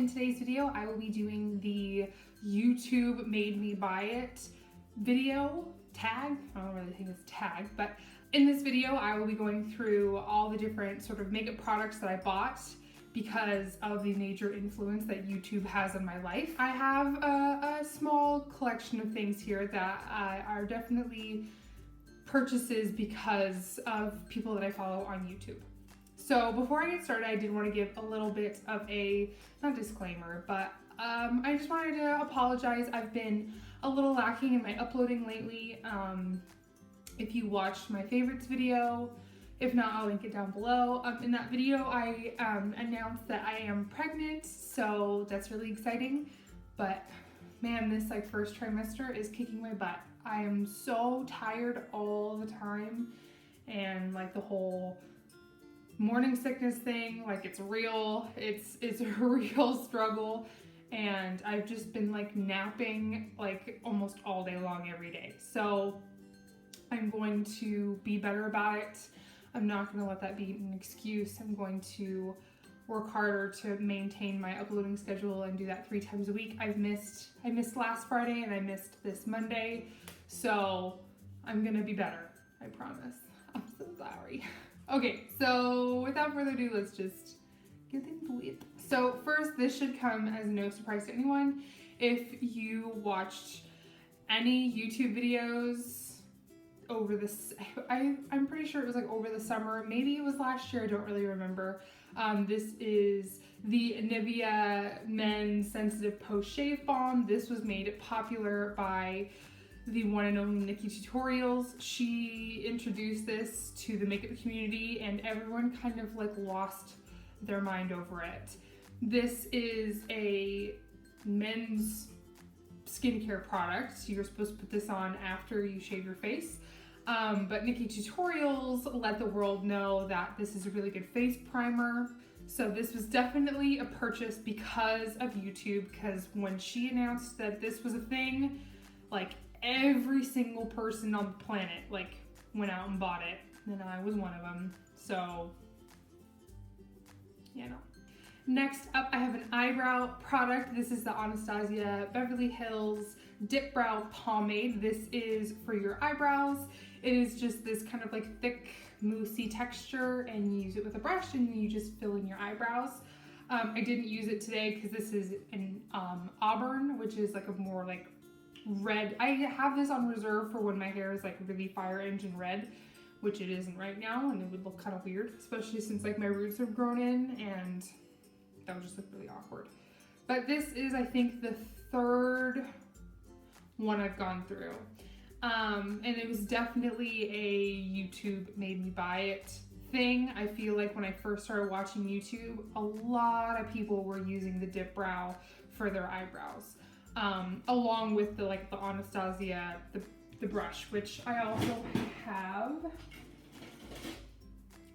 in today's video, I will be doing the YouTube made me buy it video tag. I don't really think it's tag, but in this video, I will be going through all the different sort of makeup products that I bought because of the major influence that YouTube has on my life. I have a small collection of things here that are definitely purchases because of people that I follow on YouTube. So before I get started, I did want to give a little bit of a, not disclaimer, but I just wanted to apologize. I've been a little lacking in my uploading lately. If you watched my favorites video, if not, I'll link it down below. In that video, I announced that I am pregnant, so that's really exciting. But man, this first trimester is kicking my butt. I am so tired all the time, and the whole morning sickness thing, it's real. It's a real struggle, and I've just been napping almost all day long every day. So I'm going to be better about it. I'm not going to let that be an excuse. I'm going to work harder to maintain my uploading schedule and do that 3 times a week. I missed last Friday and I missed this Monday, so I'm gonna be better, I promise. I'm so sorry. Okay, so without further ado, let's just get into it. So first, this should come as no surprise to anyone. If you watched any YouTube videos over this, I'm pretty sure it was over the summer, maybe it was last year, I don't really remember. This is the Nivea Men's Sensitive Post Shave Balm. This was made popular by the one and only Nikki Tutorials. She introduced this to the makeup community and everyone kind of lost their mind over it. This is a men's skincare product. You're supposed to put this on after you shave your face. But Nikki Tutorials let the world know that this is a really good face primer. So this was definitely a purchase because of YouTube, because when she announced that this was a thing, every single person on the planet went out and bought it, and I was one of them. So, you know. Next up, I have an eyebrow product. This is the Anasazi Beverly Hills Dip Brow Pomade. This is for your eyebrows. It is just this kind of thick, moussey texture, and you use it with a brush and you just fill in your eyebrows. I didn't use it today because this is an auburn, which is a more red. I have this on reserve for when my hair is really fire engine red, which it isn't right now, and it would look kind of weird, especially since my roots have grown in, and that would just look really awkward. But this is, I think, the 3rd one I've gone through. And it was definitely a YouTube made me buy it thing. I feel when I first started watching YouTube, a lot of people were using the dip brow for their eyebrows. Along with the Anasazi, the brush, which I also have.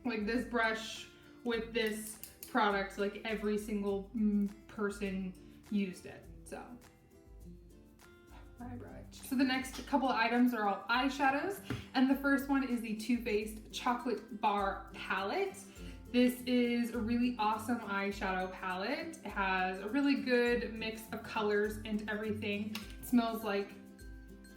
This brush with this product, every single person used it, so. Eyebrow itch. So the next couple of items are all eyeshadows, and the first one is the Too Faced Chocolate Bar Palette. This is a really awesome eyeshadow palette. It has a really good mix of colors and everything. It smells like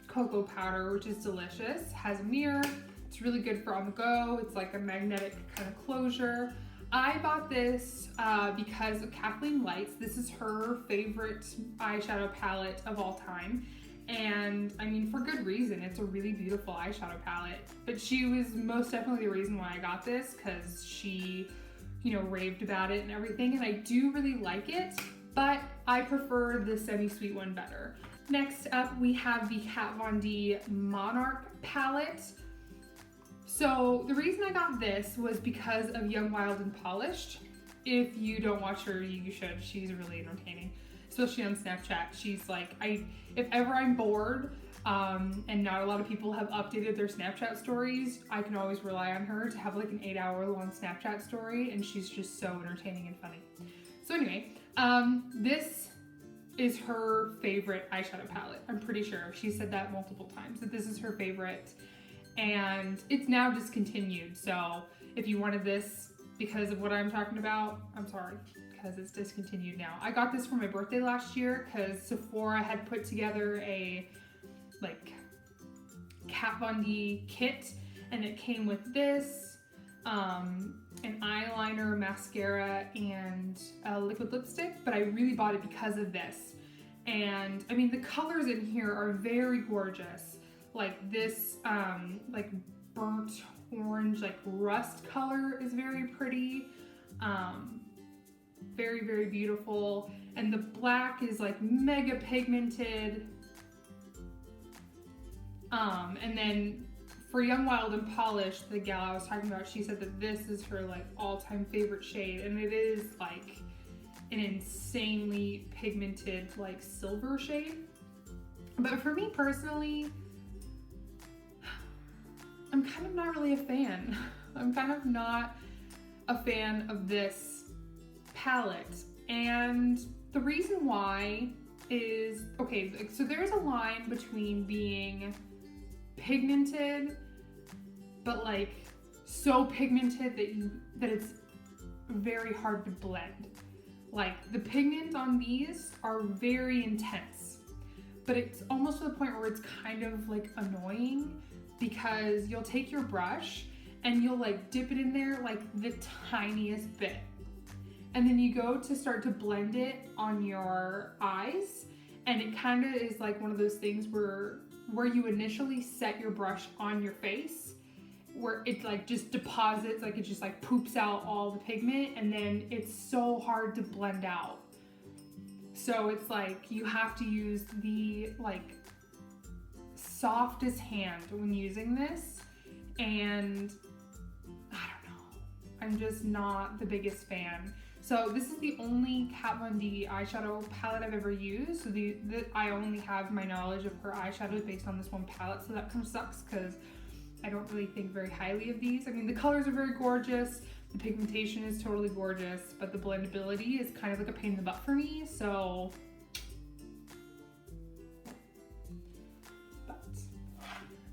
cocoa powder, which is delicious. It has a mirror. It's really good for on the go. It's a magnetic kind of closure. I bought this because of Kathleen Lights. This is her favorite eyeshadow palette of all time. And I mean, for good reason. It's a really beautiful eyeshadow palette. But she was most definitely the reason why I got this, because she, raved about it and everything. And I do really like it, but I prefer the semi-sweet one better. Next up, we have the Kat Von D Monarch palette. So the reason I got this was because of Young, Wild, and Polished. If you don't watch her, you should. She's really entertaining, especially on Snapchat. She's if ever I'm bored and not a lot of people have updated their Snapchat stories, I can always rely on her to have an 8-hour-long Snapchat story, and she's just so entertaining and funny. So anyway, this is her favorite eyeshadow palette. I'm pretty sure. She said that multiple times, that this is her favorite. And it's now discontinued, so if you wanted this because of what I'm talking about, I'm sorry, because it's discontinued now. I got this for my birthday last year because Sephora had put together a like Kat Von D kit, and it came with this, an eyeliner, mascara, and a liquid lipstick, but I really bought it because of this. And I mean, the colors in here are very gorgeous. Like this, like burnt orange, like rust color is very pretty. Very, very beautiful. And the black is like mega pigmented. And then for Young, Wild, and Polished, the gal I was talking about, she said that this is her like all-time favorite shade, and it is like an insanely pigmented like silver shade. But for me personally, I'm kind of not really a fan. I'm kind of not a fan of this palette, and the reason why is, okay, so there's a line between being pigmented, but like so pigmented that it's very hard to blend. Like the pigment on these are very intense, but it's almost to the point where it's kind of like annoying, because you'll take your brush and you'll like dip it in there like the tiniest bit, and then you go to start to blend it on your eyes, and it kind of is like one of those things where you initially set your brush on your face, where it like just deposits, like it just like poops out all the pigment, and then it's so hard to blend out. So it's like you have to use the like softest hand when using this, and I don't know, I'm just not the biggest fan. So this is the only Kat Von D eyeshadow palette I've ever used. So I only have my knowledge of her eyeshadows based on this one palette. So that kind of sucks because I don't really think very highly of these. I mean, the colors are very gorgeous. The pigmentation is totally gorgeous, but the blendability is kind of like a pain in the butt for me. So,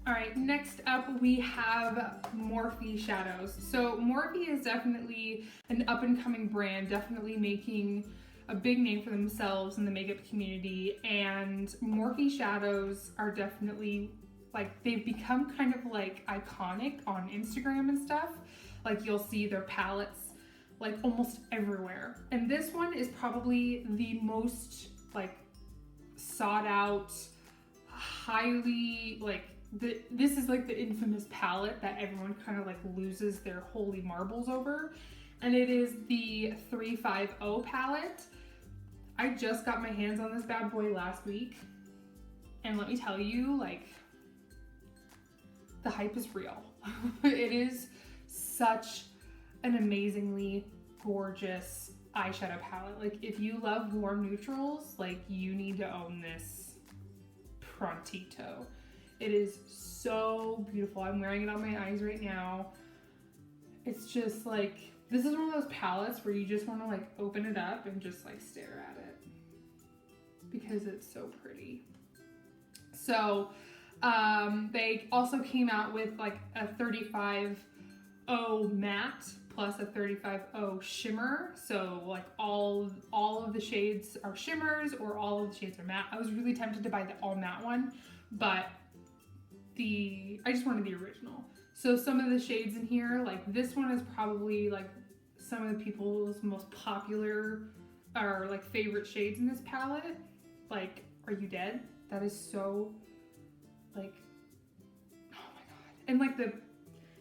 all right, next up we have Morphe shadows. So Morphe is definitely an up-and-coming brand, definitely making a big name for themselves in the makeup community, and Morphe shadows are definitely like, they've become kind of like iconic on Instagram and stuff. Like you'll see their palettes like almost everywhere. And this one is probably the most like sought out, highly like, this is like the infamous palette that everyone kind of like loses their holy marbles over. And it is the 350 palette. I just got my hands on this bad boy last week. And let me tell you, like, the hype is real. It is such an amazingly gorgeous eyeshadow palette. Like if you love warm neutrals, like you need to own this prontito. It is so beautiful. I'm wearing it on my eyes right now. It's just like, this is one of those palettes where you just want to like open it up and just like stare at it because it's so pretty. So they also came out with like a 350 matte plus a 350 shimmer. So like all of the shades are shimmers or all of the shades are matte. I was really tempted to buy the all matte one, but I just wanted the original. So some of the shades in here, like this one is probably like some of the people's most popular or like favorite shades in this palette. Like, Are You Dead? That is so like, oh my god. And like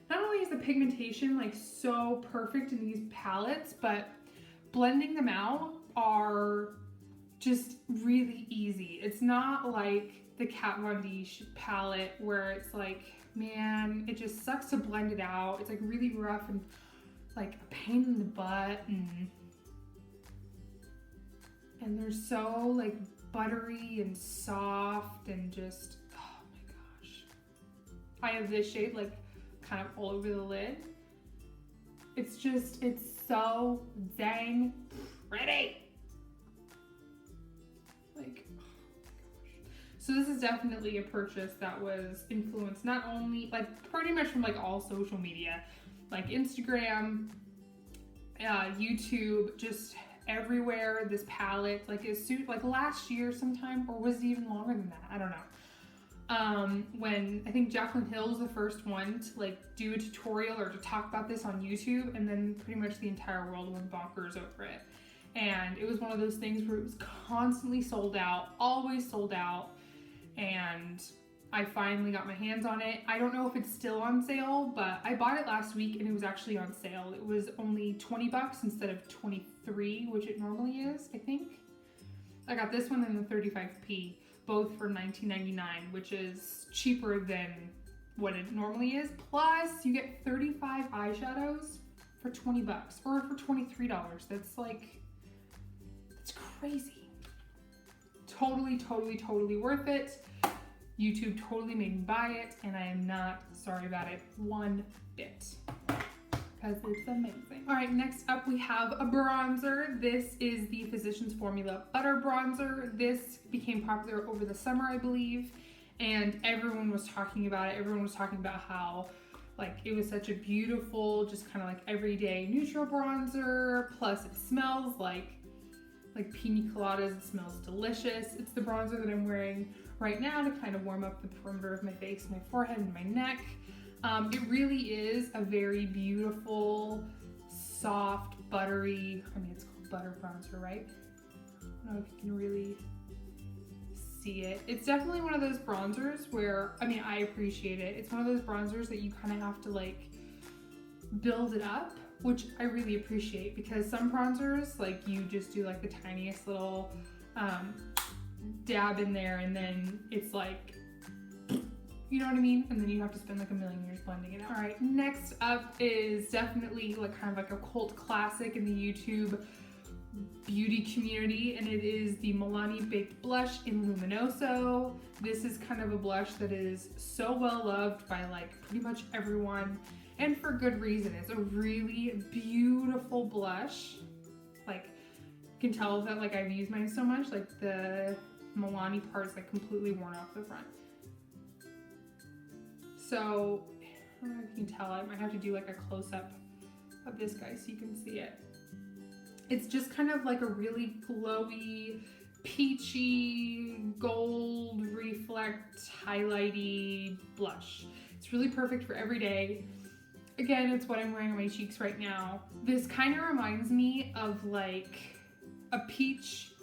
not only is the pigmentation like so perfect in these palettes, but blending them out are just really easy. It's not like the Kat Von D palette where it's like, man, it just sucks to blend it out. It's like really rough and like a pain in the butt, and they're so like buttery and soft and just, oh my gosh. I have this shade like kind of all over the lid. It's so dang pretty. Like, oh my gosh. So this is definitely a purchase that was influenced not only, like pretty much from like all social media, like Instagram, YouTube, just everywhere, this palette, like like last year sometime, or was it even longer than that? I don't know. When I think Jaclyn Hill was the first one to like do a tutorial or to talk about this on YouTube, and then pretty much the entire world went bonkers over it. And it was one of those things where it was constantly sold out, always sold out, and I finally got my hands on it. I don't know if it's still on sale, but I bought it last week and it was actually on sale. It was only 20 bucks instead of 23, which it normally is, I think. I got this one and the 35p, both for $19.99, which is cheaper than what it normally is. Plus, you get 35 eyeshadows for 20 bucks or for $23. That's crazy. Totally, totally, totally worth it. YouTube totally made me buy it, and I am not sorry about it one bit, because it's amazing. All right, next up we have a bronzer. This is the Physicians Formula Butter Bronzer. This became popular over the summer, I believe, and everyone was talking about it. Everyone was talking about how like it was such a beautiful, just kind of like everyday neutral bronzer, plus it smells like pina coladas. It smells delicious. It's the bronzer that I'm wearing right now to kind of warm up the perimeter of my face, my forehead, and my neck. It really is a very beautiful, soft, buttery, I mean, it's called butter bronzer, right? I don't know if you can really see it. It's definitely one of those bronzers where, I mean, I appreciate it. It's one of those bronzers that you kind of have to like build it up, which I really appreciate, because some bronzers, like you just do like the tiniest little dab in there and then it's like, you know what I mean? And then you have to spend like a million years blending it out. All right, next up is definitely like kind of like a cult classic in the YouTube beauty community, and it is the Milani Baked Blush in Luminoso. This is kind of a blush that is so well loved by like pretty much everyone, and for good reason. It's a really beautiful blush. Like, you can tell that like I've used mine so much, like the Milani part's like completely worn off the front. So, I don't know if you can tell, I might have to do like a close-up of this guy so you can see it. It's just kind of like a really glowy, peachy, gold, reflect, highlighty blush. It's really perfect for every day. Again, it's what I'm wearing on my cheeks right now. This kind of reminds me of like a peach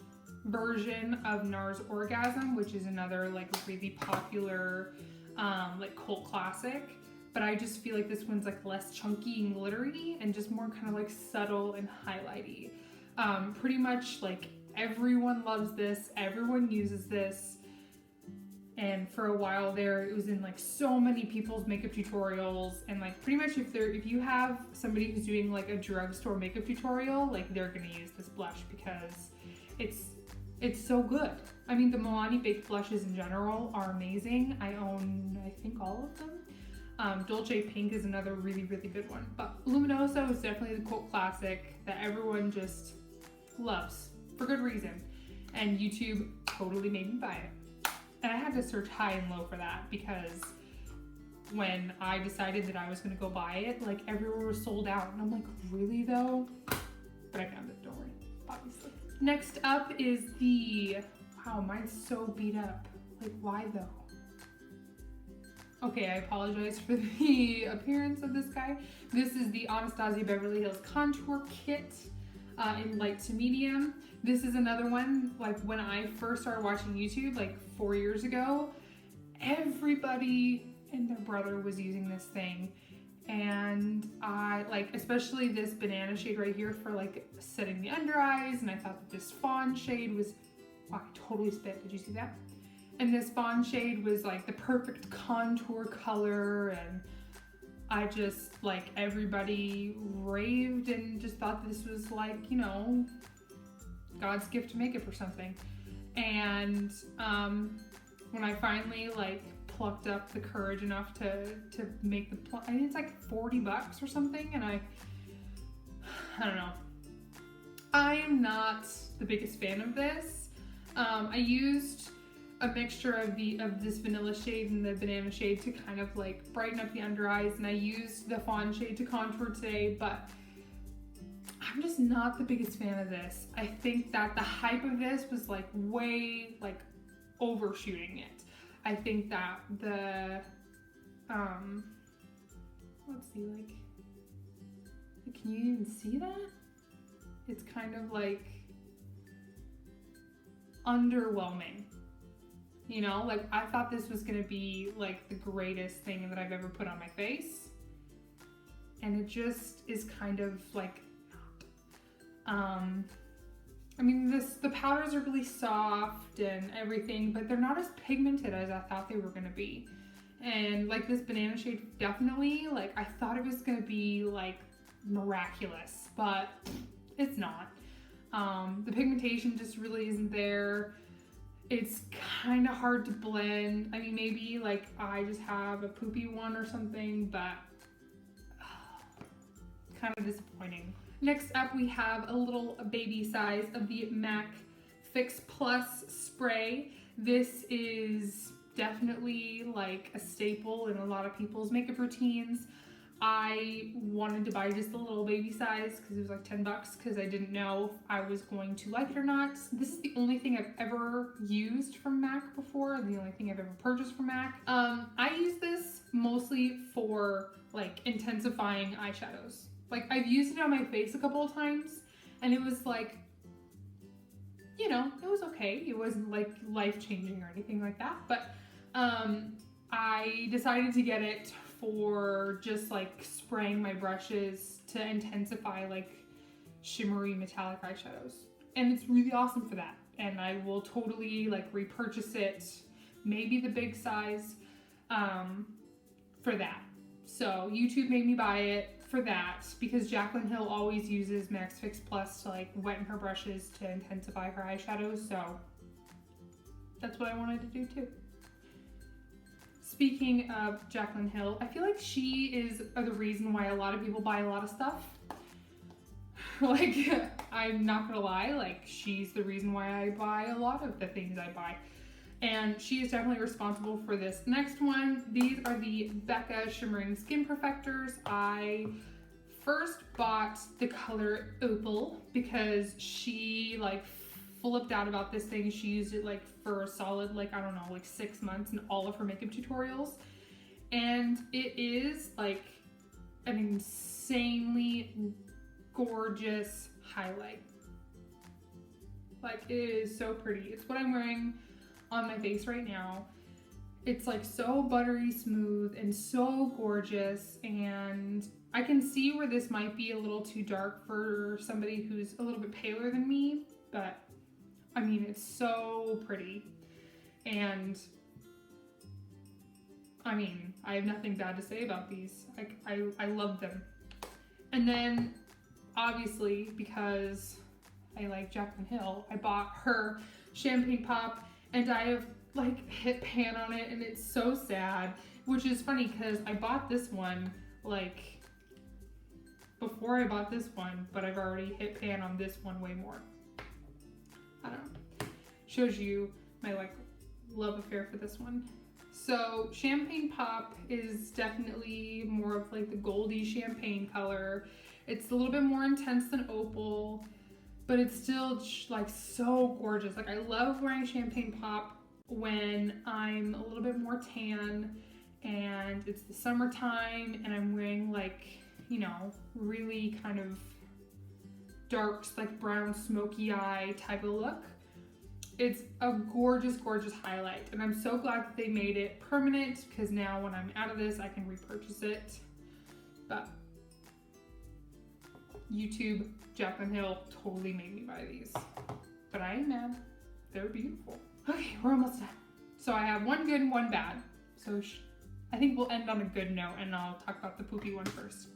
version of NARS Orgasm, which is another like really popular like cult classic, but I just feel like this one's like less chunky and glittery and just more kind of like subtle and highlighty. Pretty much like everyone loves this, everyone uses this, and for a while there it was in like so many people's makeup tutorials, and like pretty much if you have somebody who's doing like a drugstore makeup tutorial, like they're gonna use this blush because it's so good. I mean, the Milani Baked blushes in general are amazing. I own, I think, all of them. Dolce Pink is another really, really good one. But Luminoso is definitely the cult classic that everyone just loves for good reason. And YouTube totally made me buy it. And I had to search high and low for that, because when I decided that I was gonna go buy it, like everywhere was sold out. And I'm like, really though? But I found it, don't worry, obviously. Next up is the, wow, mine's so beat up. Like, why though? Okay, I apologize for the appearance of this guy. This is the Anasazi Beverly Hills Contour Kit in light to medium. This is another one, like when I first started watching YouTube, like 4 years ago, everybody and their brother was using this thing. And I like, especially this banana shade right here for like setting the under eyes. And I thought that this fawn shade was, wow, I totally spit. Did you see that? And this fawn shade was like the perfect contour color. And I just like, everybody raved and just thought this was like, you know, God's gift to makeup or something. And when I finally like plucked up the courage enough to make the I mean, it's like 40 bucks or something, and I don't know. I am not the biggest fan of this. I used a mixture of this vanilla shade and the banana shade to kind of like brighten up the under eyes, and I used the fawn shade to contour today, but I'm just not the biggest fan of this. I think that the hype of this was like way like overshooting it. I think that the let's see, like can you even see that? It's kind of like underwhelming. You know, like I thought this was gonna be like the greatest thing that I've ever put on my face. And it just is kind of like not. I mean, the powders are really soft and everything, but they're not as pigmented as I thought they were gonna be. And like this banana shade, definitely, like I thought it was gonna be like miraculous, but it's not. The pigmentation just really isn't there. It's kind of hard to blend. I mean, maybe like I just have a poopy one or something, but kind of disappointing. Next up, we have a little baby size of the MAC Fix Plus spray. This is definitely like a staple in a lot of people's makeup routines. I wanted to buy just a little baby size because it was like 10 bucks because I didn't know if I was going to like it or not. This is the only thing I've ever used from MAC before, and the only thing I've ever purchased from MAC. I use this mostly for like intensifying eyeshadows. Like I've used it on my face a couple of times and it was like, you know, it was okay. It wasn't like life-changing or anything like that, but I decided to get it for just like spraying my brushes to intensify like shimmery metallic eyeshadows. And it's really awesome for that. And I will totally like repurchase it, maybe the big size, for that. So YouTube made me buy it for that because Jaclyn Hill always uses MAC Fix Plus to like wet in her brushes to intensify her eyeshadows. So that's what I wanted to do too. Speaking of Jaclyn Hill, I feel like she is the reason why a lot of people buy a lot of stuff. Like, I'm not gonna lie, like she's the reason why I buy a lot of the things I buy. And she is definitely responsible for this next one. These are the Becca Shimmering Skin Perfectors. I first bought the color Opal because she like flipped out about this thing. She used it like for a solid, like, I don't know, like 6 months in all of her makeup tutorials. And it is like an insanely gorgeous highlight. Like it is so pretty. It's what I'm wearing on my face right now. It's like so buttery smooth and so gorgeous, and I can see where this might be a little too dark for somebody who's a little bit paler than me, but I mean, it's so pretty. And I mean, I have nothing bad to say about these. Like I love them. And then obviously, because I like Jaclyn Hill, I bought her Champagne Pop, and I have like hit pan on it, and it's so sad, which is funny because I bought this one like before I bought this one, but I've already hit pan on this one way more. I don't know. Shows you my like love affair for this one. So Champagne Pop is definitely more of like the goldy champagne color. It's a little bit more intense than Opal, but it's still like so gorgeous. Like I love wearing Champagne Pop when I'm a little bit more tan and it's the summertime and I'm wearing like, you know, really kind of dark, like brown smoky eye type of look. It's a gorgeous, gorgeous highlight, and I'm so glad that they made it permanent because now when I'm out of this, I can repurchase it. But YouTube, Jaclyn Hill totally made me buy these, but I ain't mad. They're beautiful. Okay, we're almost done. So I have one good and one bad. So I think we'll end on a good note, and I'll talk about the poopy one first.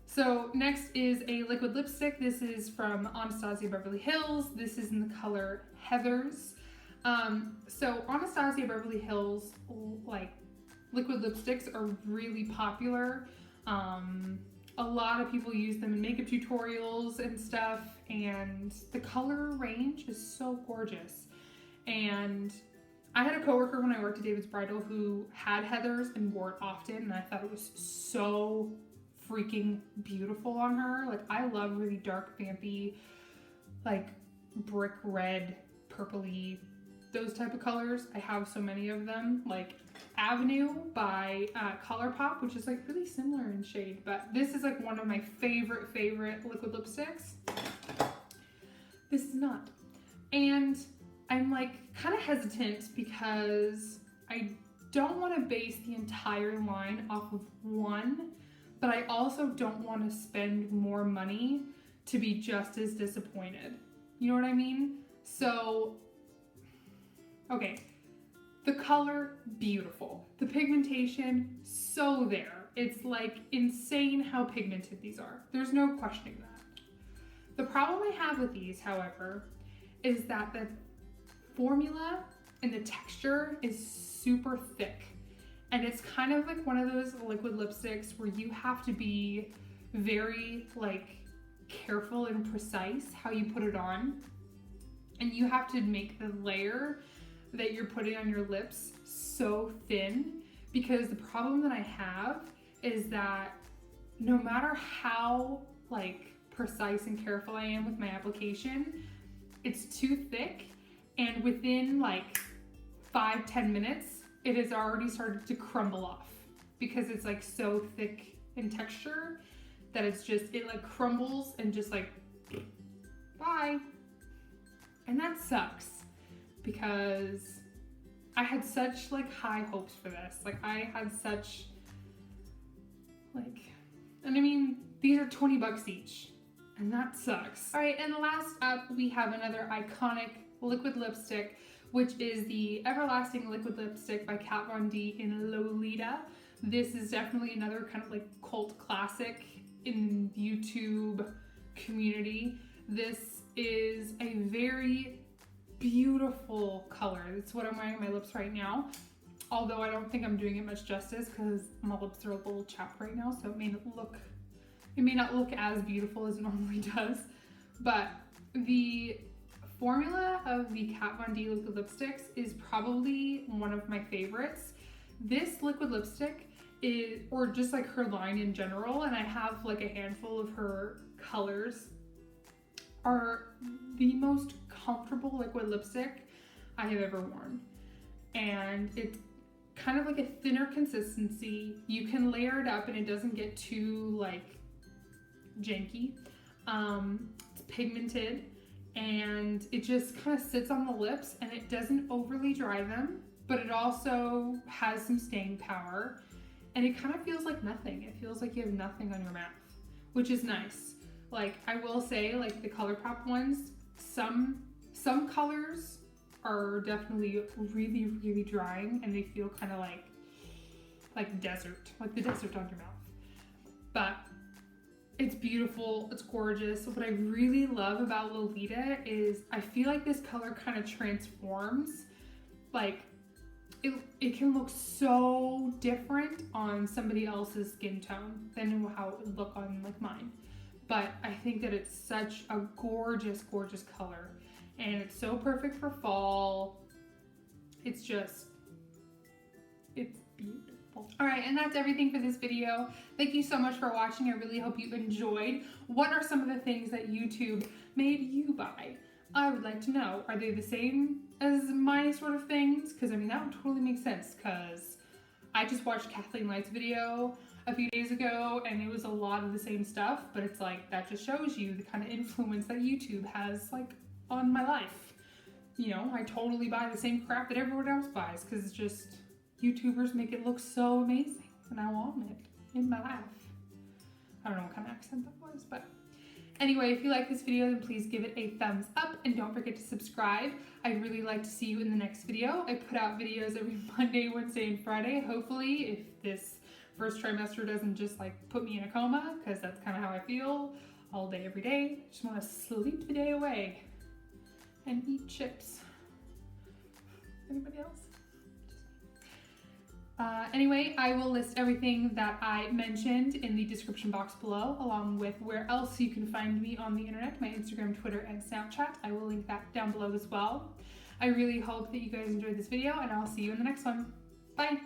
So next is a liquid lipstick. This is from Anasazi Beverly Hills. This is in the color Heathers. So Anasazi Beverly Hills, like liquid lipsticks are really popular. A lot of people use them in makeup tutorials and stuff, and the color range is so gorgeous. And I had a coworker when I worked at David's Bridal who had Heathers and wore it often, and I thought it was so freaking beautiful on her. Like, I love really dark, vampy, like brick red, purpley, those type of colors. I have so many of them. Like Avenue by ColourPop, which is like really similar in shade, but this is like one of my favorite liquid lipsticks. This is not. And I'm like kind of hesitant because I don't want to base the entire line off of one, but I also don't want to spend more money to be just as disappointed. You know what I mean? So, okay, the color, beautiful. The pigmentation, so there. It's like insane how pigmented these are. There's no questioning that. The problem I have with these, however, is that the formula and the texture is super thick. And it's kind of like one of those liquid lipsticks where you have to be very like careful and precise how you put it on. And you have to make the layer that you're putting on your lips so thin, because the problem that I have is that no matter how like precise and careful I am with my application, it's too thick, and within like 5-10 minutes it has already started to crumble off because it's like so thick in texture that it's just, it like crumbles and just like bye. And that sucks because I had such like high hopes for this. Like I had such like, and I mean, these are 20 bucks each, and that sucks. All right, and last up we have another iconic liquid lipstick, which is the Everlasting Liquid Lipstick by Kat Von D in Lolita. This is definitely another kind of like cult classic in YouTube community. This is a very beautiful color. That's what I'm wearing on my lips right now. Although I don't think I'm doing it much justice because my lips are a little chapped right now, so it may not look as beautiful as it normally does. But the formula of the Kat Von D liquid lipsticks is probably one of my favorites. This liquid lipstick is, or just like her line in general, and I have like a handful of her colors, are the most comfortable liquid lipstick I have ever worn. And it's kind of like a thinner consistency. You can layer it up and it doesn't get too like janky. It's pigmented and it just kind of sits on the lips and it doesn't overly dry them, but it also has some staying power, and it kind of feels like nothing. It feels like you have nothing on your mouth, which is nice. Like I will say, like the ColourPop ones, some colors are definitely really drying and they feel kind of like desert, like the desert on your mouth. But it's beautiful, it's gorgeous. What I really love about Lolita is I feel like this color kind of transforms. Like it can look so different on somebody else's skin tone than how it would look on like mine. But I think that it's such a gorgeous color, and it's so perfect for fall. It's beautiful. All right, and that's everything for this video. Thank you so much for watching. I really hope you enjoyed. What are some of the things that YouTube made you buy? I would like to know. Are they the same as my sort of things? Because I mean, that would totally make sense, because I just watched Kathleen Light's video a few days ago and it was a lot of the same stuff, but it's like, that just shows you the kind of influence that YouTube has like on my life. You know, I totally buy the same crap that everyone else buys because it's just YouTubers make it look so amazing and I want it in my life. I don't know what kind of accent that was, but anyway, if you like this video, then please give it a thumbs up and don't forget to subscribe. I'd really like to see you in the next video. I put out videos every Monday, Wednesday, and Friday. Hopefully, if this first trimester doesn't just like put me in a coma, because that's kind of how I feel all day, every day. I just want to sleep the day away and eat chips. Anybody else? Anyway, I will list everything that I mentioned in the description box below, along with where else you can find me on the internet, my Instagram, Twitter, and Snapchat. I will link that down below as well. I really hope that you guys enjoyed this video, and I'll see you in the next one. Bye!